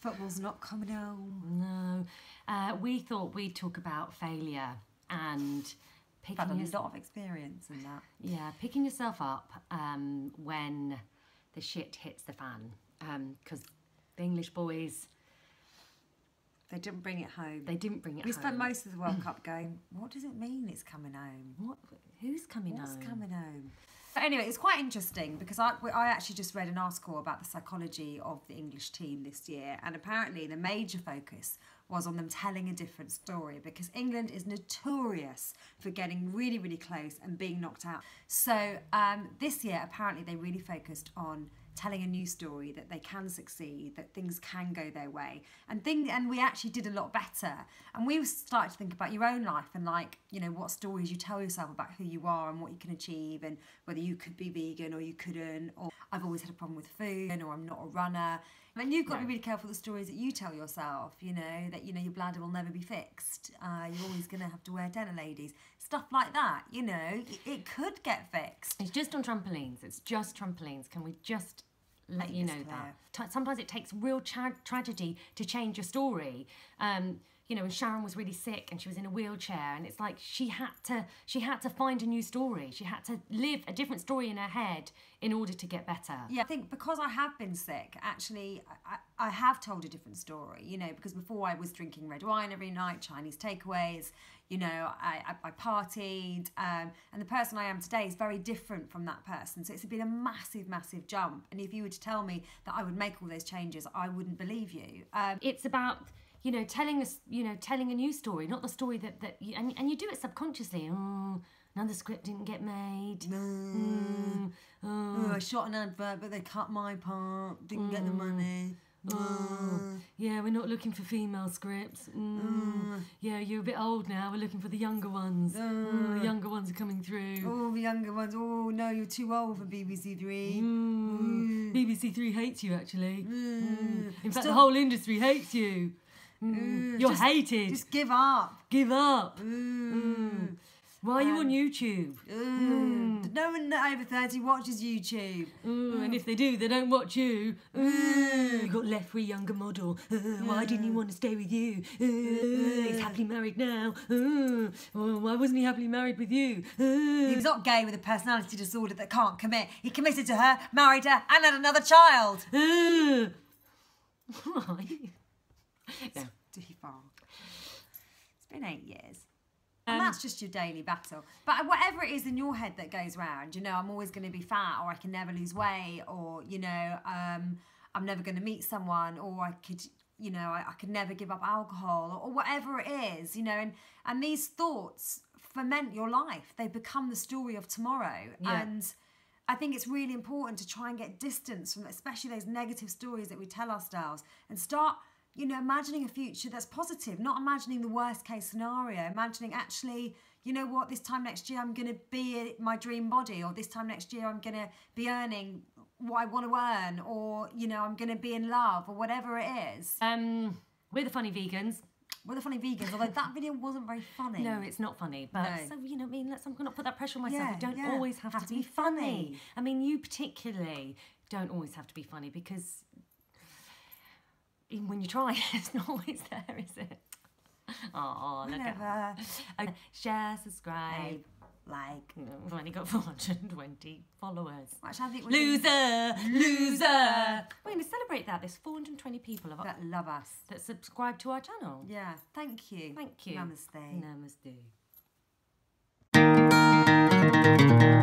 Football's not coming home. No. We thought we'd talk about failure and picking I've had a lot of experience in that. Yeah, picking yourself up when the shit hits the fan. Because the English boys... They didn't bring it home. They didn't bring it home. We spent most of the World Cup going, what does it mean it's coming home? What? Who's coming home? What's coming home? But anyway, it's quite interesting because I actually just read an article about the psychology of the English team this year, and apparently the major focus was on them telling a different story because England is notorious for getting really, really close and being knocked out. So this year, apparently they really focused on telling a new story, that they can succeed, that things can go their way, and we actually did a lot better. And we started to think about your own life and, like, you know, what stories you tell yourself about who you are and what you can achieve, and whether you could be vegan or you couldn't, or I've always had a problem with food, or I'm not a runner. And you've got to be really careful the stories that you tell yourself, you know, that, you know, your bladder will never be fixed, you're always going to have to wear dinner ladies, stuff like that, you know, it could get fixed. It's just on trampolines, it's just trampolines. Can we just let you know that? Sometimes it takes real tragedy to change your story. You know, when Sharon was really sick and she was in a wheelchair, and it's like she had to find a new story. She had to live a different story in her head in order to get better. Yeah, I think because I have been sick, actually, I have told a different story, you know, because before I was drinking red wine every night, Chinese takeaways, you know, I partied, and the person I am today is very different from that person. So it's been a massive, massive jump. And if you were to tell me that I would make all those changes, I wouldn't believe you. It's about, you know, telling a new story, not the story that you, and you do it subconsciously. Oh, another script didn't get made. I shot an advert, but they cut my part. Didn't get the money. Yeah, we're not looking for female scripts. Yeah, you're a bit old now. We're looking for the younger ones. The younger ones are coming through. Oh, the younger ones. Oh, no, you're too old for BBC Three. BBC Three hates you, actually. In fact, the whole industry hates you. You're hated. Just give up. Give up. Why are you on YouTube? No one over 30 watches YouTube. And if they do, they don't watch you. You got left for a younger model. Why didn't he want to stay with you? He's happily married now. Why wasn't he happily married with you? He was not gay with a personality disorder that can't commit. He committed to her, married her, and had another child. Why? No. Too far. It's been 8 years. And that's just your daily battle. But whatever it is in your head that goes round, you know, I'm always going to be fat, or I can never lose weight, or, you know, I'm never going to meet someone, or I could, you know, I could never give up alcohol, or whatever it is, you know, and these thoughts ferment your life. They become the story of tomorrow. Yeah. And I think it's really important to try and get distance from especially those negative stories that we tell ourselves, and start, you know, imagining a future that's positive, not imagining the worst case scenario, imagining actually, you know what, this time next year I'm going to be in my dream body, or this time next year I'm going to be earning what I want to earn, or, you know, I'm going to be in love, or whatever it is. We're the funny vegans. We're the funny vegans, although that video wasn't very funny. No, it's not funny, but so, you know, I mean, let's not put that pressure on myself. Yeah, We don't always have to be funny. I mean, you particularly don't always have to be funny, because even when you try, it's not always there, is it? Oh, look at that. Share, subscribe, like. We've only got 420 followers. Actually, I think Loser! We're going to celebrate that. There's 420 people that love us, that subscribe to our channel. Yeah, thank you. Thank you. Namaste. Namaste.